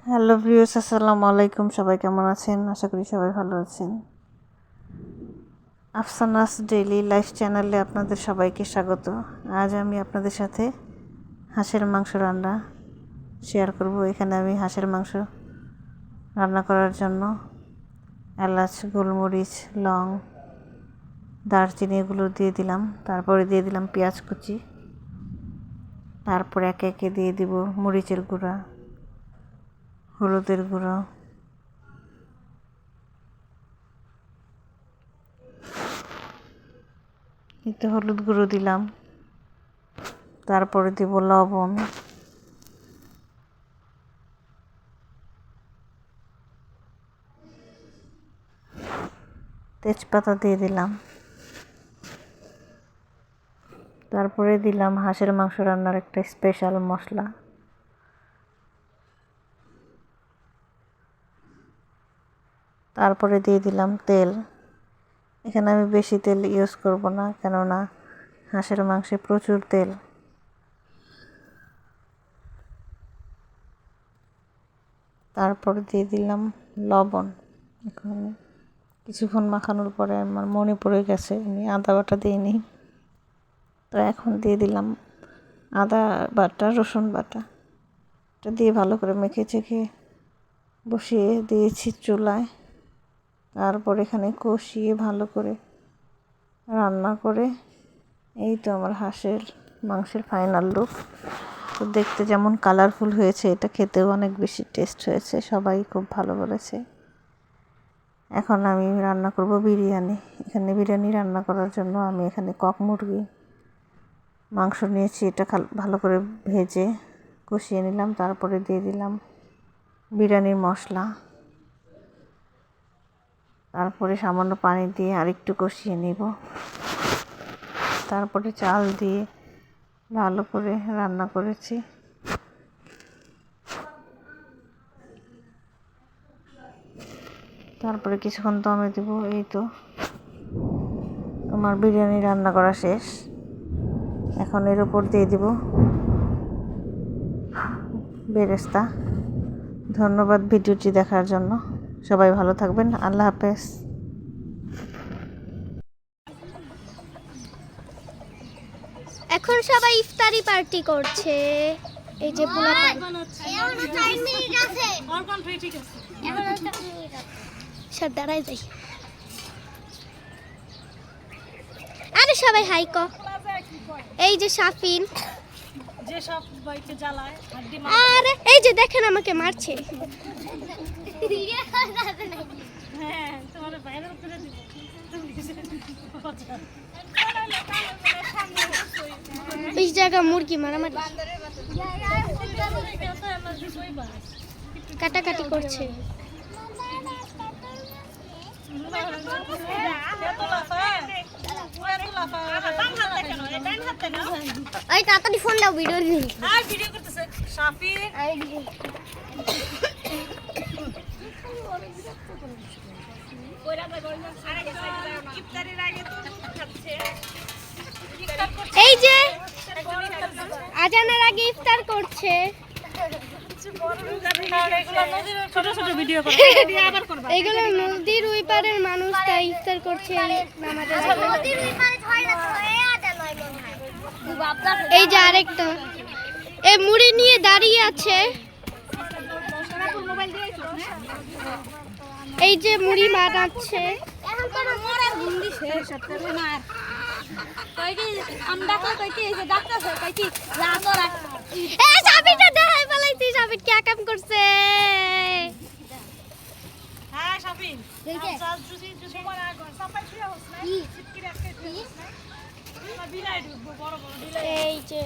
Hello viewers, আসসালামু আলাইকুম। সবাই কেমন আছেন? আশা করি সবাই ভালো আছেন। আফসানাস ডেইলি লাইফ চ্যানেলে আপনাদের সবাইকে স্বাগত। আজ আমি আপনাদের সাথে হাঁসের মাংস রান্না শেয়ার করব। এখানে আমি হাঁসের মাংস রান্না করার জন্য এলাচ, গোলমরিচ, লং, দারচিনি এগুলো দিয়ে দিলাম। তারপরে দিয়ে দিলাম পেঁয়াজ কুচি। তারপর একে একে দিয়ে দিব মরিচের গুঁড়া, হলুদের গুঁড়ো, একটু হলুদ গুঁড়ো দিলাম। তারপরে দিব লবণ, তেজপাতা দিয়ে দিলাম। তারপরে দিলাম হাঁসের মাংস রান্নার একটা স্পেশাল মশলা। তারপরে দিয়ে দিলাম তেল। এখানে আমি বেশি তেল ইউজ করব না, কেননা হাঁসের মাংসে প্রচুর তেল। তারপরে দিয়ে দিলাম লবণ। এখন কিছুক্ষণ মাখানোর পরে আমার মনে পড়ে গেছে আমি আদা বাটা দিইনি, তো এখন দিয়ে দিলাম আদা বাটা, রসুন বাটা। এটা দিয়ে ভালো করে মেখে চেখে বসিয়ে দিয়েছি চুলায়। তারপর এখানে কষিয়ে ভালো করে রান্না করে এই তো আমার হাঁসের মাংসের ফাইনাল লুক। তো দেখতে যেমন কালারফুল হয়েছে, এটা খেতেও অনেক বেশি টেস্ট হয়েছে, সবাই খুব ভালো বলেছে। এখন আমি রান্না করব বিরিয়ানি। এখানে বিরিয়ানি রান্না করার জন্য আমি এখানে কক মুরগি মাংস নিয়েছি। এটা ভালো করে ভেজে কষিয়ে নিলাম। তারপরে দিয়ে দিলাম বিরিয়ানির মশলা। তারপরে সামান্য পানি দিয়ে আরেকটু কষিয়ে নিব। তারপরে চাল দিয়ে ভালো করে রান্না করেছি। তারপরে কিছুক্ষণ দমে দেব। এই তো আমার বিরিয়ানি রান্না করা শেষ। এখন এর উপর দিয়ে দিব বেরেস্তা। ধন্যবাদ ভিডিওটি দেখার জন্য। সবাই ভালো থাকবেন। আল্লাহ হাফেজ। এখন সবাই ইফতারি পার্টি করছে। এই যে পোলাপান সব দাঁড়ায় যাই। আরে সবাই হাই ক। এই যে সাফিন, আরে এই যে দেখেন আমাকে মারছে। ওই জায়গা মুরগি মারামারি কাটাকাটি করছে। এই তাড়াতাড়ি ফোন দাও, ভিডিও করতেছে সাফি। এই যে আজানের আগে ইফতার করছে। এগুলো নদীর ওই পারের মানুষ, তাই ইফতার করছে। এই যে আরেকটা এই মুড়ি নিয়ে দাঁড়িয়ে আছে। এই যে মুড়ি মারাচ্ছে। এই যে